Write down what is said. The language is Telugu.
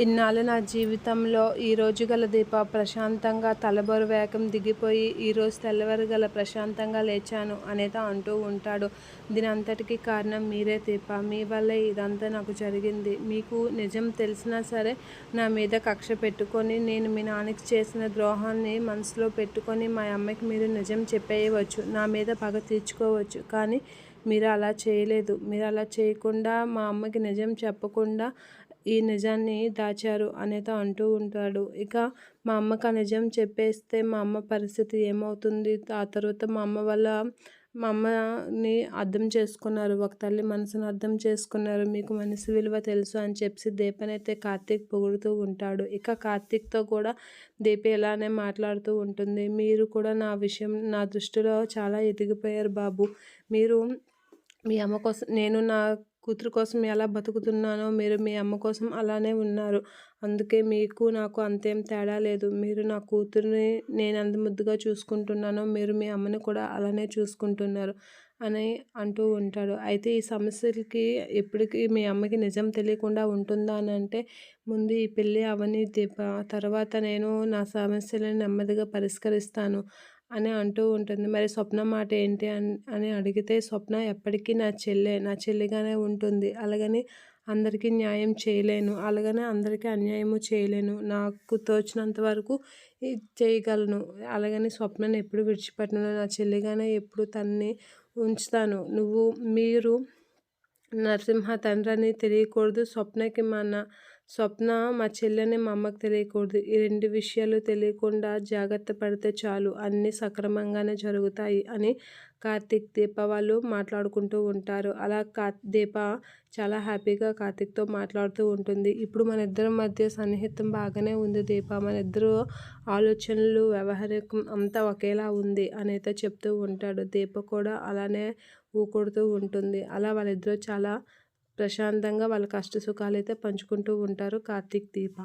ఇన్నాళ్ళు నా జీవితంలో ఈరోజు గల దీప ప్రశాంతంగా తలబోరు వేగం దిగిపోయి ఈరోజు తెల్లవారగల ప్రశాంతంగా లేచాను అనేత అంటూ ఉంటాడు. దీని అంతటికీ కారణం మీరే దీప. మీ వల్లే ఇదంతా నాకు జరిగింది. మీకు నిజం తెలిసినా సరే నా మీద కక్ష పెట్టుకొని నేను మీ నాన్నకి చేసిన ద్రోహాన్ని మనసులో పెట్టుకొని మా అమ్మకి మీరు నిజం చెప్పేయవచ్చు, నా మీద పగ తీర్చుకోవచ్చు. కానీ మీరు అలా చేయలేదు. మీరు అలా చేయకుండా మా అమ్మకి నిజం చెప్పకుండా ఈ నిజాన్ని దాచారు అనేత అంటూ ఉంటాడు. ఇక మా అమ్మకి ఆ నిజం చెప్పేస్తే మా అమ్మ పరిస్థితి ఏమవుతుంది? ఆ తర్వాత మా అమ్మ వల్ల మా అమ్మని అర్థం చేసుకున్నారు. ఒక తల్లి మనసును అర్థం చేసుకున్నారు. మీకు మనిషి విలువ తెలుసు అని చెప్పి దీపనైతే కార్తీక్ పొగుడుతూ ఉంటాడు. ఇక కార్తీక్తో కూడా దీప ఇలానే మాట్లాడుతూ ఉంటుంది. మీరు కూడా నా దృష్టిలో చాలా ఎదిగిపోయారు బాబు. మీరు మీ అమ్మ కోసం, నేను నా కూతురు కోసం ఎలా బతుకుతున్నానో మీరు మీ అమ్మ కోసం అలానే ఉన్నారు. అందుకే మీకు నాకు అంతేం తేడా లేదు. మీరు నా కూతుర్ని నేను ఎంత ముద్దుగా చూసుకుంటున్నానో మీరు మీ అమ్మని కూడా అలానే చూసుకుంటున్నారు అని అంటూ ఉంటాడు. అయితే ఈ సమస్యలకి ఎప్పటికీ మీ అమ్మకి నిజం తెలియకుండా ఉంటుందా అని అంటే, ముందు ఈ పెళ్ళి అవని దీప, తర్వాత నేను నా సమస్యలను నెమ్మదిగా పరిష్కరిస్తాను అని అంటూ ఉంటుంది. మరి స్వప్న మాట ఏంటి అని అడిగితే, స్వప్న ఎప్పటికీ నా చెల్లిగానే ఉంటుంది. అలాగని అందరికీ న్యాయం చేయలేను, అలాగని అందరికీ అన్యాయము చేయలేను. నాకు తోచినంత వరకు చేయగలను. అలాగని స్వప్నని ఎప్పుడు విడిచిపెట్టను. నా చెల్లిగానే ఎప్పుడు తనని ఉంచుతాను. మీరు నరసింహ తండ్రి అని తెలియకూడదు. స్వప్న మా చెల్లెని మా అమ్మకు తెలియకూడదు. ఈ రెండు విషయాలు తెలియకుండా జాగ్రత్త పడితే చాలు, అన్నీ సక్రమంగానే జరుగుతాయి అని కార్తీక్ దీప వాళ్ళు మాట్లాడుకుంటూ ఉంటారు. అలా దీప చాలా హ్యాపీగా కార్తీక్తో మాట్లాడుతూ ఉంటుంది. ఇప్పుడు మన ఇద్దరి మధ్య సన్నిహితం బాగానే ఉంది దీప. మన ఇద్దరు ఆలోచనలు, వ్యవహారికం అంతా ఒకేలా ఉంది అనేది చెప్తూ ఉంటాడు. దీప కూడా అలానే ఊకొడుతూ ఉంటుంది. అలా వాళ్ళిద్దరూ చాలా ప్రశాంతంగా వాళ్ళ కష్ట సుఖాలు అయితే పంచుకుంటూ ఉంటారు కార్తీక్ దీప.